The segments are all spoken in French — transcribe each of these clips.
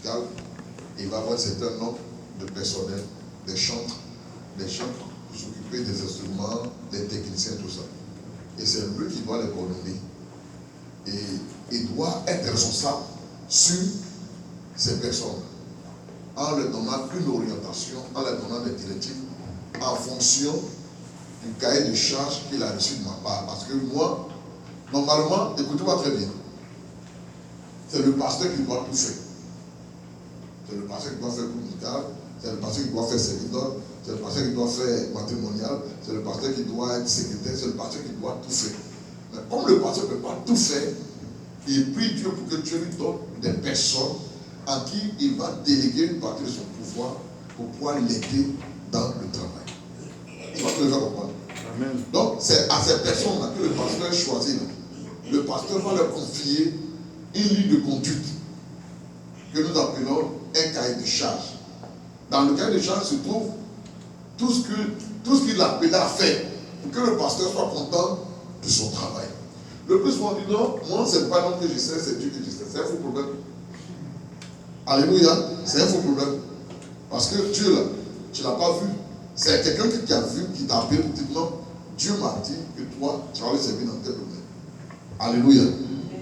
musical, il va avoir un certain nombre de personnel, des chantres pour s'occuper des instruments, des techniciens, tout ça. Et c'est lui qui doit les coordonner. Et il doit être responsable sur ces personnes, en leur donnant une orientation, en leur donnant des directives, en fonction du cahier de charge qu'il a reçu de ma part. Parce que moi, normalement, écoutez-moi très bien, c'est le pasteur qui doit tout faire. C'est le pasteur qui doit faire le musical, c'est le pasteur qui doit faire serviteur, c'est le pasteur qui doit faire matrimonial, c'est le pasteur qui doit être secrétaire, c'est le pasteur qui doit tout faire. Mais comme le pasteur ne peut pas tout faire, il prie Dieu pour que Dieu lui donne des personnes à qui il va déléguer une partie de son pouvoir pour pouvoir l'aider dans le travail. Je pense que vous allez comprendre. Amen. Donc, c'est à ces personnes-là que le pasteur choisit. Le pasteur va leur confier une ligne de conduite que nous appelons un cahier de charge. Dans le cahier de charge se trouve tout ce qu'il a appelé à faire pour que le pasteur soit content de son travail. Le plus souvent, on dit non, moi, ce n'est pas non que je sais, c'est Dieu que je sais. C'est un faux problème. Alléluia, c'est un faux problème. Parce que Dieu, là, tu ne l'as pas vu. C'est quelqu'un qui t'a vu, qui t'a appelé pour dire non, Dieu m'a dit que toi, tu vas le servir dans tel domaine. Alléluia.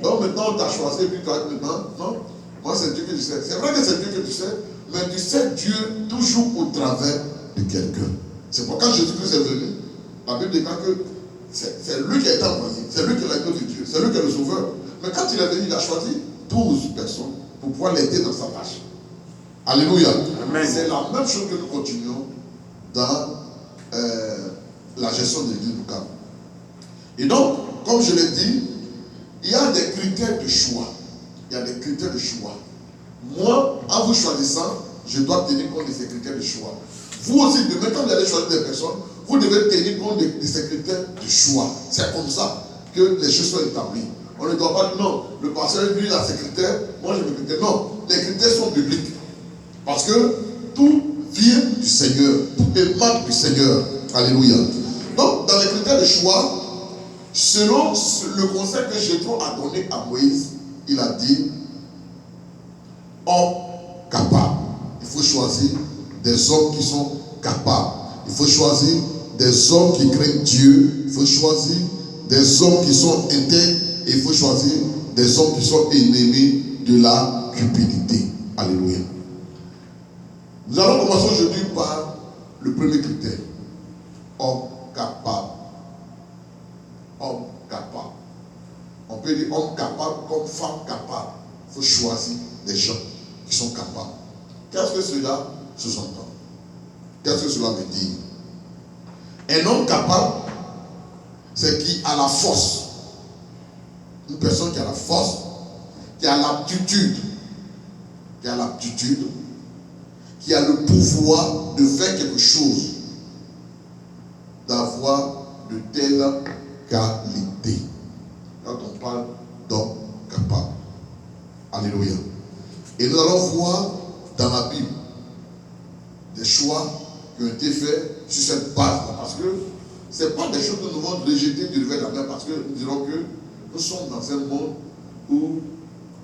Donc maintenant, on t'a choisi, et puis tu vas dire maintenant, non, moi, c'est Dieu que je sais. C'est vrai que c'est Dieu que tu sais, mais tu sais Dieu toujours au travers de quelqu'un. C'est pourquoi Jésus-Christ est venu. La Bible déclare que c'est lui qui a été envoyé, c'est lui qui est l'agneau de Dieu, c'est lui qui est le sauveur. Mais quand il est venu, il a choisi 12 personnes pour pouvoir l'aider dans sa tâche. Alléluia. Amen. C'est la même chose que nous continuons dans la gestion de l'église locale. Et donc, comme je l'ai dit, il y a des critères de choix. Il y a des critères de choix. Moi, en vous choisissant, je dois tenir compte de ces critères de choix. Vous aussi, demain, quand vous allez choisir des personnes, vous devez tenir compte de ces critères de choix. C'est comme ça que les choses sont établies. On ne doit pas dire non, le pasteur lui il a ses critères, moi j'ai mes critères. Non, les critères sont bibliques. Parce que tout vient du Seigneur, tout émane du Seigneur. Alléluia. Donc, dans les critères de choix, selon le conseil que Jétro a donné à Moïse, il a dit homme capable. Il faut choisir des hommes qui sont capables. Il faut choisir des hommes qui craignent Dieu. Il faut choisir des hommes qui sont intègres. Et il faut choisir des hommes qui sont ennemis de la cupidité. Alléluia. Nous allons commencer aujourd'hui par le premier critère. Homme capable. Homme capable. On peut dire homme capable comme femme capable. Il faut choisir des gens qui sont capables. Qu'est-ce que cela sous-entend? Qu'est-ce que cela veut dire? Un homme capable, c'est qui a la force. Une personne qui a la force, qui a l'aptitude, qui a le pouvoir de faire quelque chose, d'avoir de telles qualités. Quand on parle d'homme capable. Alléluia. Et nous allons voir dans la Bible des choix qui ont été faits sur cette base-là. Parce que ce n'est pas des choses que nous devons rejeter du revers de la main, parce que nous dirons que nous sommes dans un monde où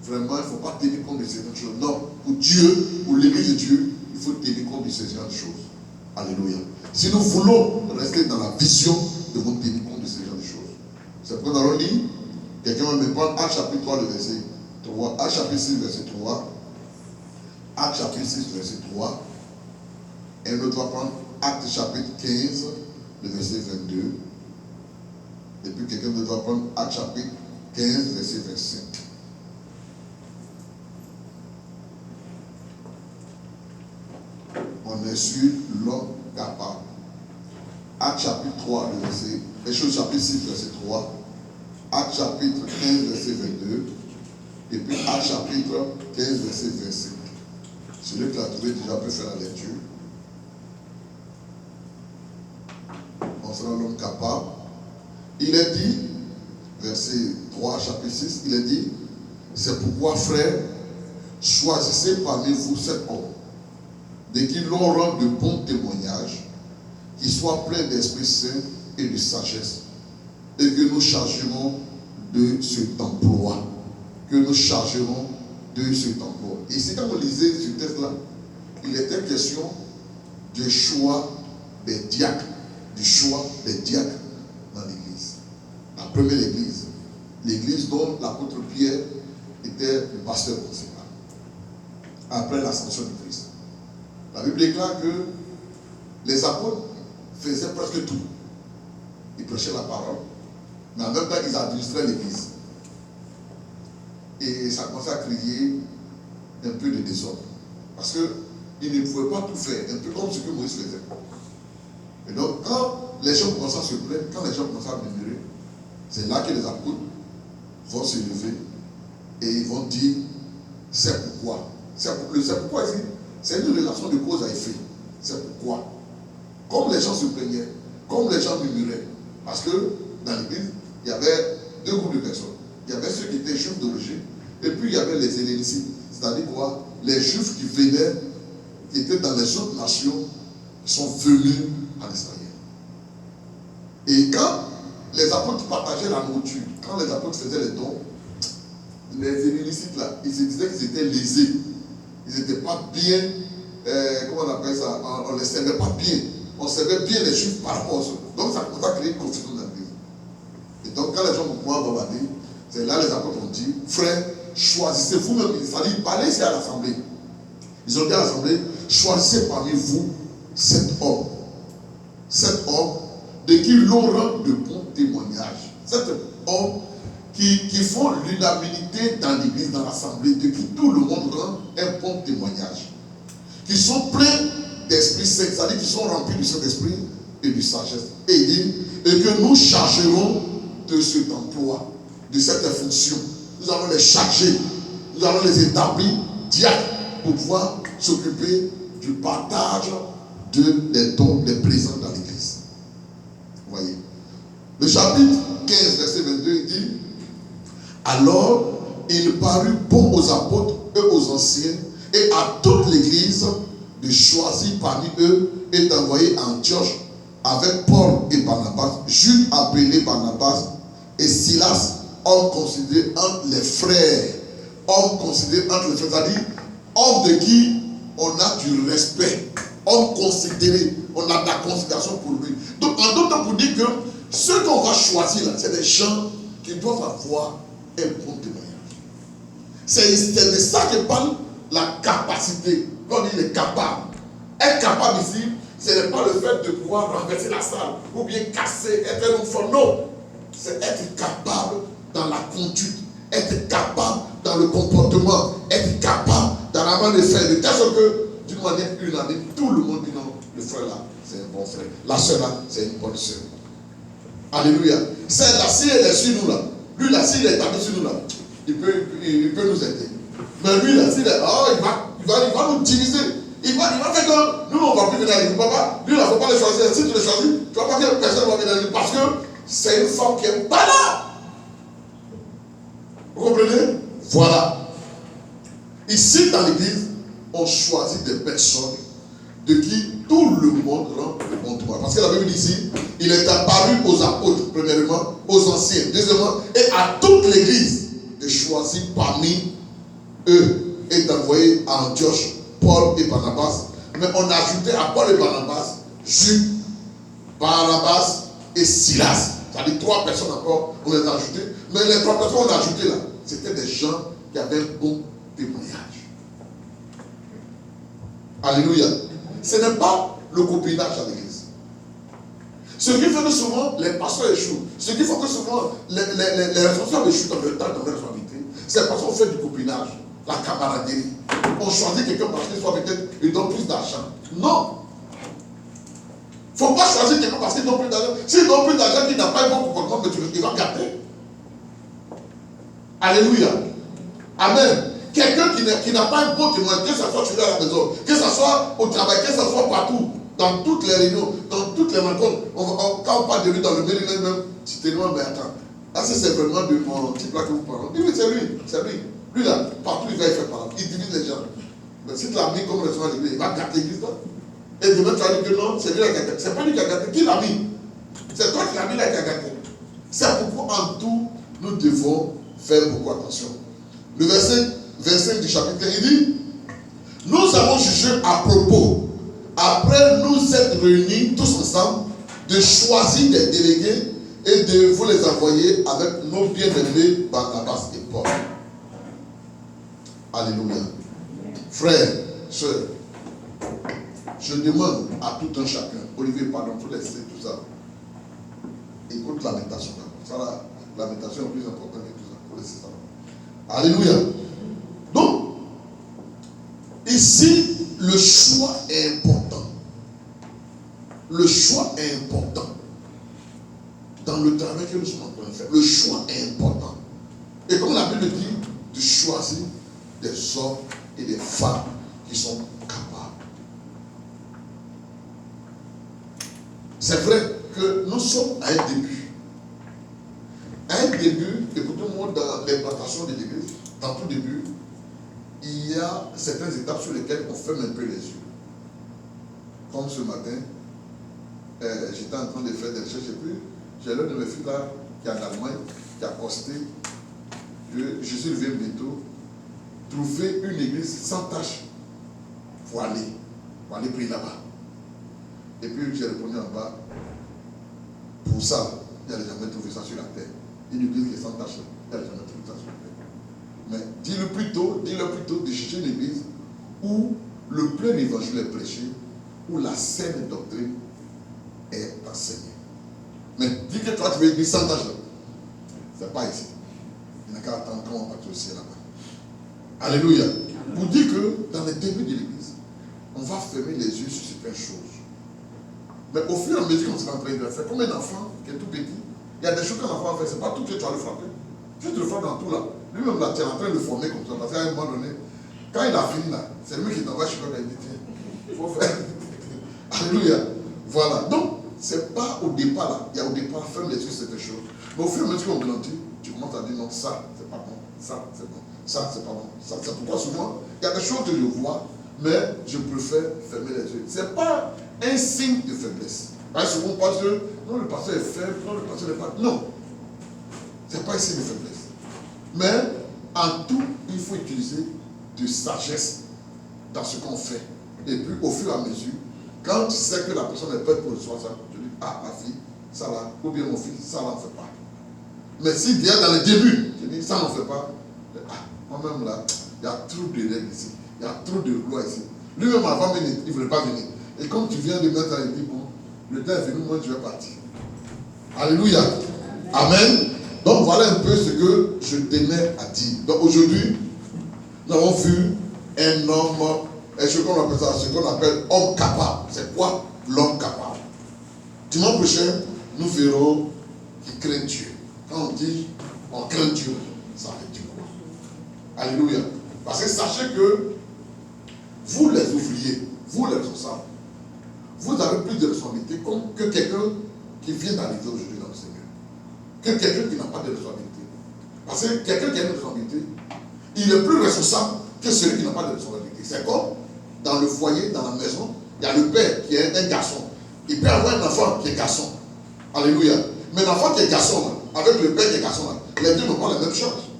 vraiment il ne faut pas tenir compte de ces choses. Non, pour Dieu, pour l'Église de Dieu, il faut tenir compte de ces genre de choses. Alléluia. Si nous voulons rester dans la vision, nous devons tenir compte de ces genre de choses. C'est pourquoi nous allons lire. Quelqu'un va me prendre Actes chapitre 3, le verset 3. Actes chapitre 6, verset 3. Actes chapitre 6, verset 3. Et un autre va prendre Actes chapitre 15, le verset 22. Et puis quelqu'un d'autre va prendre Actes chapitre 15, verset 25. On est sur l'homme capable. Actes chapitre 3, le verset. Échos chapitre 6, verset 3. Actes chapitre 15, verset 22. Et puis Actes chapitre 15, verset 25. Celui qui l'a trouvé déjà peut faire la lecture. On sera l'homme capable. Il est dit, verset 3, chapitre 6, il est dit, c'est pourquoi, frères, choisissez parmi vous cet homme, de qui l'on rend de bons témoignages, qui soit plein d'Esprit Saint et de sagesse, et que nous chargerons de cet emploi, que nous chargerons de cet emploi. Et c'est quand vous lisez ce texte-là, il était question du choix des diacres, dans l'église. La première église, l'église dont l'apôtre Pierre était le pasteur principal, après l'ascension du Christ. La Bible déclare que les apôtres faisaient presque tout. Ils prêchaient la parole, mais en même temps, ils administraient l'église. Et ça commençait à créer un peu de désordre. Parce qu'ils ne pouvaient pas tout faire, un peu comme ce que Moïse faisait. Et donc, quand les gens commençaient à se plaindre, quand les gens commençaient à murmurer, c'est là que les apôtres vont se lever et ils vont dire c'est pourquoi. C'est pourquoi ici, c'est une relation de cause à effet. C'est pourquoi. Comme les gens se plaignaient, comme les gens murmuraient, parce que dans l'église, il y avait deux groupes de personnes. Il y avait ceux qui étaient juifs d'origine, et puis il y avait les hellénistes, c'est-à-dire quoi? Les juifs qui venaient, qui étaient dans les autres nations, qui sont venus en Israël. Et quand les apôtres partageaient la nourriture, quand les apôtres faisaient les dons, les hellénistes là, ils se disaient qu'ils étaient lésés. Ils n'étaient pas bien, comment on appelle ça, on ne les servait pas bien. On servait bien les juifs par rapport aux autres. Donc ça commence à créer une confusion dans l'église. Et donc quand les gens vont pouvoir bavarder, c'est là les apôtres ont dit, frères, choisissez vous-même, c'est-à-dire parlez ici à l'assemblée. Ils ont dit à l'assemblée, choisissez parmi vous 7 hommes. 7 hommes de qui l'on rend de bons témoignages. 7 hommes qui font l'unanimité dans l'église, dans l'assemblée, de qui tout le monde rend un bon témoignage. Qui sont pleins d'Esprit Saint, c'est-à-dire qui sont remplis du Saint-Esprit et de sagesse. Et il dit, et que nous chargerons de cet emploi, de cette fonction. Nous allons les charger, nous allons les établir diacres pour pouvoir s'occuper du partage des dons, des présents dans l'église. Vous voyez. Le chapitre 15, verset 22, il dit, alors il parut bon aux apôtres et aux anciens et à toute l'église de choisir parmi eux et d'envoyer à Antioche avec Paul et Barnabas, Jude appelé Barnabas et Silas, hommes considérés entre les frères. Hommes considérés entre les frères, c'est-à-dire hommes de qui on a du respect, hommes considérés, on a de la considération pour lui. Donc en d'autres temps, pour dire que ceux qu'on va choisir là, c'est des gens qui doivent avoir un bon témoignage. C'est de ça que parle la capacité. Quand il est capable. Être capable ici, ce n'est pas le fait de pouvoir renverser la salle ou bien casser, être un enfant. Non. C'est être capable dans la conduite, être capable dans le comportement, être capable dans la manière de faire, de telle sorte que, d'une manière unanime, tout le monde dit non, le frère là, c'est un bon frère. La soeur là, c'est une bonne soeur. Alléluia. C'est là, si elle est sur nous là, lui là, s'il est établi sur nous là, il peut nous aider. Mais lui là, s'il est, il va nous diviser. Il va faire que nous, on ne va plus venir à l'église. Papa, lui là, il ne faut pas le choisir. Si tu le choisis, tu ne vas pas que personne va venir à l'église parce que c'est une femme qui n'est pas là. Vous comprenez? Voilà. Ici, dans l'église, on choisit des personnes de qui tout le monde rend le bon témoignage. Parce que la Bible dit ici, il est apparu aux apôtres, premièrement, aux anciens, deuxièmement, et à toute l'église de choisir parmi eux et d'envoyer à Antioche Paul et Barnabas. Mais on a ajouté à Paul et Barnabas Jude, Barnabas et Silas. C'est-à-dire 3 personnes encore, on les a ajoutées. Mais les 3 personnes qu'on a ajoutées là, c'était des gens qui avaient un bon témoignage. Alléluia. Ce n'est pas le copinage à l'église. Ce qui fait que souvent les pasteurs échouent. Ce qui fait que souvent les responsables échouent dans le temps de leur responsabilité, c'est parce qu'on fait du copinage, la camaraderie. On choisit quelqu'un parce qu'il soit peut-être, il donne plus d'argent. Non. Il ne faut pas choisir quelqu'un parce qu'il donne plus d'argent. S'il donne plus d'argent, qu'il n'a pas un bon comportement, il va gâter. Alléluia. Amen. Quelqu'un qui n'a pas un bon témoignage, que ce soit chez lui à la maison, que ce soit au travail, que ce soit partout, dans toutes les réunions, dans toutes les rencontres, quand on parle de lui dans le mail, même, tu te demandes, mais attends, là c'est vraiment de mon type là que vous parlez. Oui, c'est lui. Lui là, partout il va y faire parler, il divise les gens. Mais si tu l'as mis comme responsable de l'église, il va gâter l'église là. Et demain tu vas dire que non, c'est lui là qui a gâté. C'est pas lui qui a gâté, qui l'a mis? C'est toi qui l'as mis là qui a gâté. C'est pourquoi en tout, nous devons faire beaucoup attention. Le verset verset du chapitre 1, il dit, nous avons jugé à propos, après nous être réunis tous ensemble, de choisir des délégués et de vous les envoyer avec nos bien-aimés Barnabas et Paul. Alléluia. Frères, sœurs, je demande à tout un chacun, Olivier, pardon, il faut laisser tout ça. Écoute la méditation. Ça, la méditation est plus importante que tout ça. Il faut laisser ça. Alléluia. Donc, ici, le choix est important. Le choix est important. Dans le travail que nous sommes en train de faire, le choix est important. Et comme la Bible dit, de choisir des hommes et des femmes qui sont capables. C'est vrai que nous sommes à un début. À un début, écoutez-moi, dans l'implantation de l'église, dans tout début, il y a certaines étapes sur lesquelles on ferme un peu les yeux. Comme ce matin, j'étais en train de faire des recherches et puis j'ai l'un de mes filles là, qui est en Allemagne, qui a posté que Jésus revient bientôt, trouver une église sans tâche pour aller prier là-bas. Et puis j'ai répondu en bas, pour ça, il n'y a jamais trouvé ça sur la terre. Une église qui est sans tâche, il n'y a jamais trouvé ça sur la terre. Mais dis-le plutôt de chercher une église où le plein évangile est prêché, où la saine doctrine est enseignée. Mais dis que toi tu veux une église sans tâche, ce n'est pas ici. Il n'y a qu'à attendre quand on va partir au ciel là-bas. Alléluia. Pour dire que dans les débuts de l'église, on va fermer les yeux sur certaines choses. Mais au fur et à mesure qu'on s'est en train de faire, comme un enfant qui est tout petit, il y a des choses qu'un enfant fait, ce n'est pas tout que tu vas le frapper. Tu te le frappes dans tout là. Lui-même là, tu es en train de le former comme ça. Parce qu'à un moment donné, quand il a fini là, c'est lui qui t'envoie chez toi et il dit tiens, il faut faire. Alléluia. Voilà. Donc, c'est pas au départ là. Il y a au départ, ferme les yeux sur cette chose. Mais au fur et à mesure qu'on grandit, tu commences à dire non, ça, c'est pas bon. Ça, c'est bon. Ça, c'est pas bon. Ça, c'est pourquoi souvent, il y a des choses que je vois, mais je préfère fermer les yeux. Ce n'est pas un signe de faiblesse. Parce que souvent, on pense que non, le pasteur est faible, non, le pasteur n'est pas. Non. Ce n'est pas un signe de faiblesse. Mais en tout, il faut utiliser de sagesse dans ce qu'on fait. Et puis, au fur et à mesure, quand tu sais que la personne est prête pour recevoir ça, tu dis, ah, ma fille, ça là, ou bien mon fils, ça n'en fait pas. Mais si déjà dans le début, tu dis, ça n'en fait pas, ah, moi-même là, il y a trop de règles ici, il y a trop de lois ici. Lui-même avant venir, il ne voulait pas venir. Et comme tu viens de mettre, il dit, bon, le temps est venu, moi je vais partir. Alléluia. Amen. Donc voilà un peu ce que je tenais à dire. Donc aujourd'hui, nous avons vu un homme, et ce qu'on appelle ça, ce qu'on appelle homme capable. C'est quoi l'homme capable? Dimanche prochain, nous verrons qui craint Dieu. Quand on dit on craint Dieu, ça veut dire quoi? Alléluia. Parce que sachez que vous les ouvriers, vous les responsables, vous avez plus de responsabilité que quelqu'un qui vient d'arriver aujourd'hui dans le Seigneur. Que quelqu'un qui n'a pas de responsabilité. Parce que quelqu'un qui a une responsabilité, il est plus responsable que celui qui n'a pas de responsabilité. C'est comme dans le foyer, dans la maison, il y a le père qui est un garçon. Il peut avoir un enfant qui est garçon. Alléluia. Mais l'enfant qui est garçon, là, avec le père qui est garçon, là, les deux n'ont pas la même chose.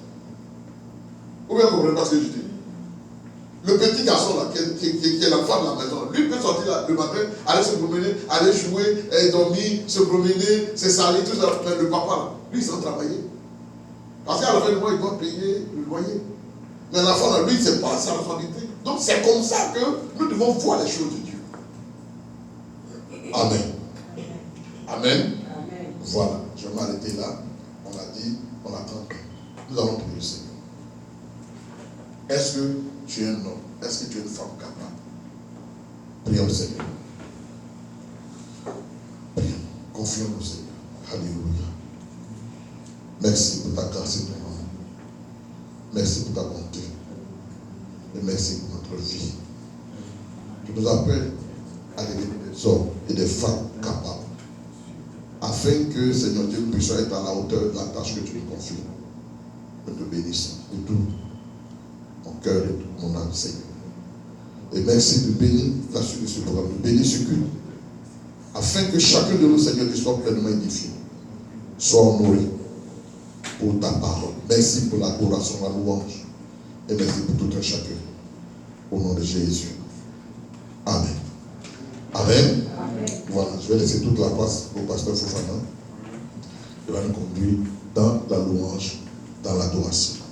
Vous bien comprenez pas ce que je dis? Le petit garçon là, qui est l'enfant de la maison, lui peut sortir là, le matin, aller se promener, aller jouer, dormir, se promener, se salir, tout ça. Mais le papa là, lui il s'en travailler. Parce qu'à la fin du mois, il doit payer le loyer. Mais l'enfant là, lui, c'est pas sa responsabilité. Donc c'est comme ça que nous devons voir les choses de Dieu. Amen. Amen. Amen. Voilà, je vais m'arrêter là. On a dit, on attend. Nous allons prier le Seigneur. Est-ce que tu es un homme? Est-ce que tu es une femme capable? Prions le Seigneur. Prions. Confions au Seigneur. Alléluia. Merci pour ta grâce et ton amour. Merci pour ta bonté. Et merci pour notre vie. Tu nous appelles à devenir des hommes et des femmes capables. Afin que, Seigneur Dieu, nous puissions être à la hauteur de la tâche que tu nous confies. Nous te bénissons de tout mon cœur et toute mon âme, Seigneur. Et merci de bénir la suite de ce programme, de bénir ce culte, afin que chacun de nous, Seigneur, qui soit pleinement édifié, soit honoré pour ta parole. Merci pour l'adoration, la louange. Et merci pour tout un chacun. Au nom de Jésus. Amen. Amen. Amen. Voilà, je vais laisser toute la place au pasteur Fofana. Il va nous conduire dans la louange, dans l'adoration.